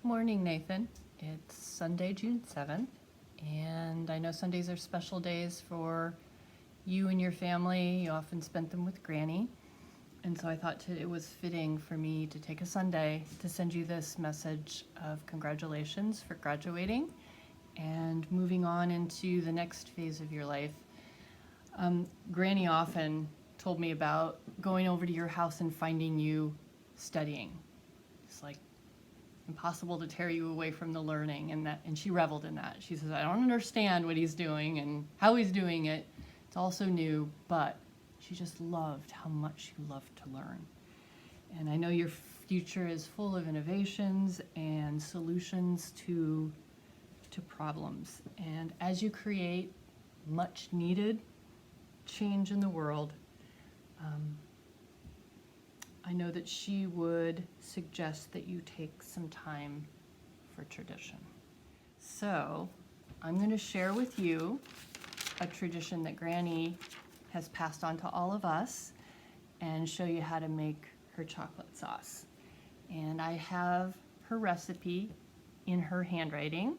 Morning, Nathan. It's Sunday, June 7th, and I know Sundays are special days for you and your family. You often spend them with Granny, and so I thought it was fitting for me to take a Sunday to send you this message of congratulations for graduating and moving on into the next phase of your life. Granny often told me about going over to your house and finding you studying. It's like impossible to tear you away from the learning, and she reveled in that. She says, I don't understand what he's doing and how he's doing it. It's all so new, but she just loved how much you love to learn. And I know your future is full of innovations and solutions to problems. And as you create much needed change in the world, I know that she would suggest that you take some time for tradition. So I'm going to share with you a tradition that Granny has passed on to all of us and show you how to make her chocolate sauce. And I have her recipe in her handwriting,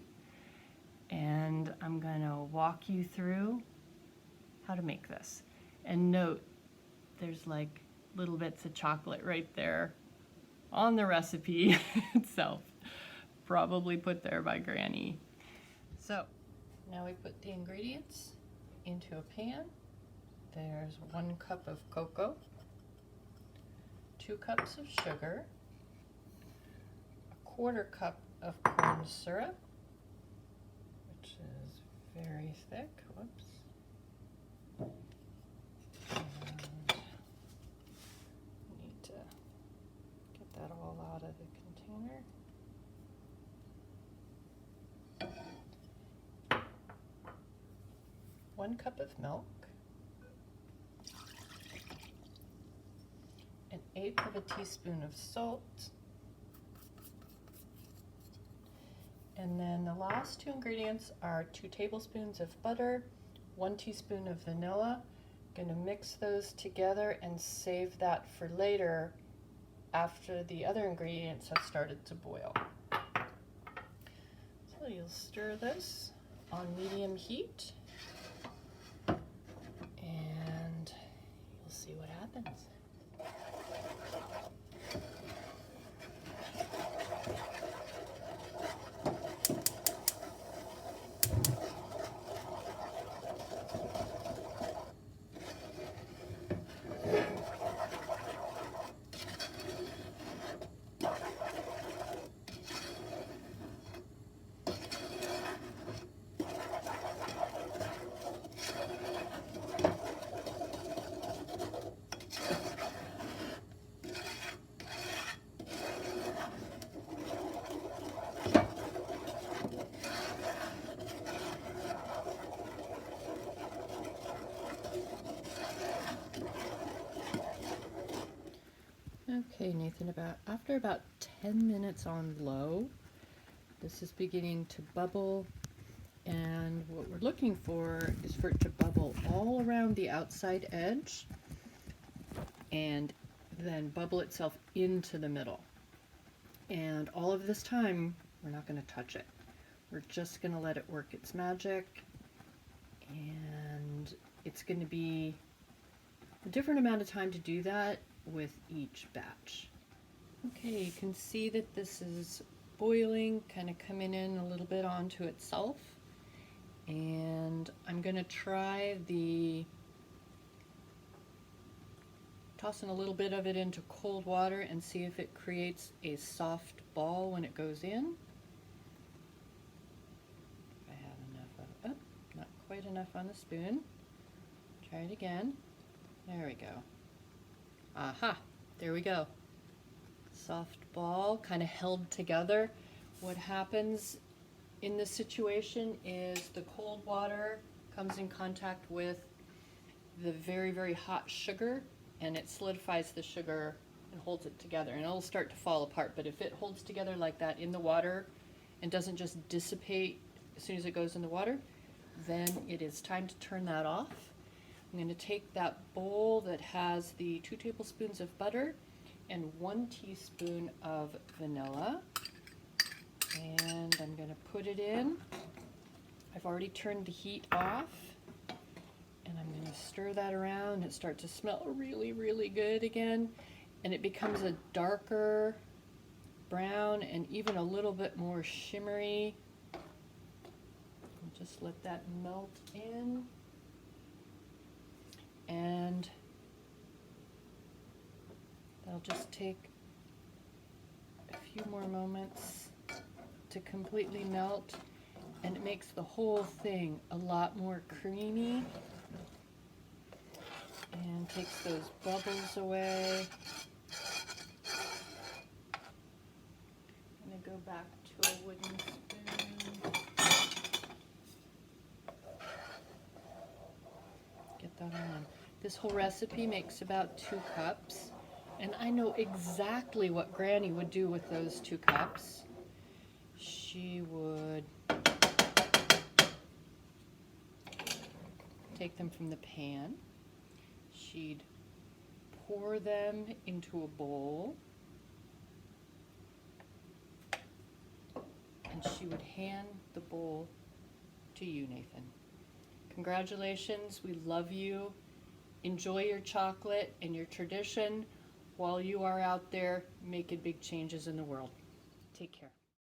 and I'm going to walk you through how to make this. And note, there's like little bits of chocolate right there on the recipe itself, probably put there by Granny. So now we put the ingredients into a pan. There's 1 cup of cocoa, 2 cups of sugar, 1/4 cup of corn syrup, which is very thick. Whoops. That all out of the container. 1 cup of milk, 1/8 of a teaspoon of salt, and then the last 2 ingredients are 2 tablespoons of butter, 1 teaspoon of vanilla. I'm going to mix those together and save that for later after the other ingredients have started to boil. So you'll stir this on medium heat and you'll see what happens. Okay, Nathan, after about 10 minutes on low, this is beginning to bubble, and what we're looking for is for it to bubble all around the outside edge and then bubble itself into the middle. And all of this time, we're not going to touch it. We're just going to let it work its magic, and it's going to be a different amount of time to do that with each batch. Okay, you can see that this is boiling, kind of coming in a little bit onto itself, and I'm going to try tossing a little bit of it into cold water and see if it creates a soft ball when it goes in. If I have enough of it. Oh, not quite enough on the spoon. Try it again. There we go. Aha, there we go. Soft ball, kind of held together. What happens in this situation is the cold water comes in contact with the very, very hot sugar, and it solidifies the sugar and holds it together, and it'll start to fall apart. But if it holds together like that in the water and doesn't just dissipate as soon as it goes in the water, then it is time to turn that off. I'm going to take that bowl that has the 2 tablespoons of butter and 1 teaspoon of vanilla, And I'm going to put it in. I've already turned the heat off. And I'm going to stir that around. It starts to smell really, really good again. And it becomes a darker brown and even a little bit more shimmery. I'll just let that melt in. And that'll just take a few more moments to completely melt, and it makes the whole thing a lot more creamy and takes those bubbles away. I'm going to go back to a wooden spoon. Get that on. This whole recipe makes about 2 cups, and I know exactly what Granny would do with those 2 cups. She would take them from the pan. She'd pour them into a bowl, and she would hand the bowl to you, Nathan. Congratulations, we love you. Enjoy your chocolate and your tradition while you are out there making big changes in the world. Take care.